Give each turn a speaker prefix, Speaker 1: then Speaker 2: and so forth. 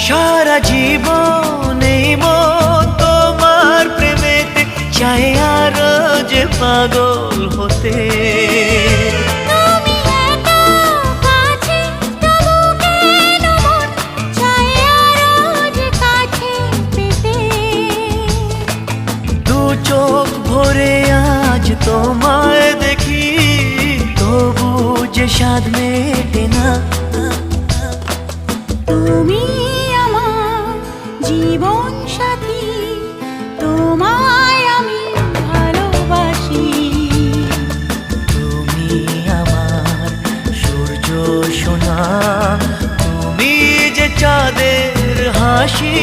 Speaker 1: সারা জীবন এই মন তোমার প্রেমেতে চাই আরো যে পাগল হতে। চোখ ভরে আজ তোমায় দেখি, তবু যে স্বাদ মেটে না।
Speaker 2: তুমি আমার জীবন সাথী, তোমায় আমি ভালোবাসি।
Speaker 1: তুমি আমার সূর্য সোনা, তুমি যে চাঁদের হাসি।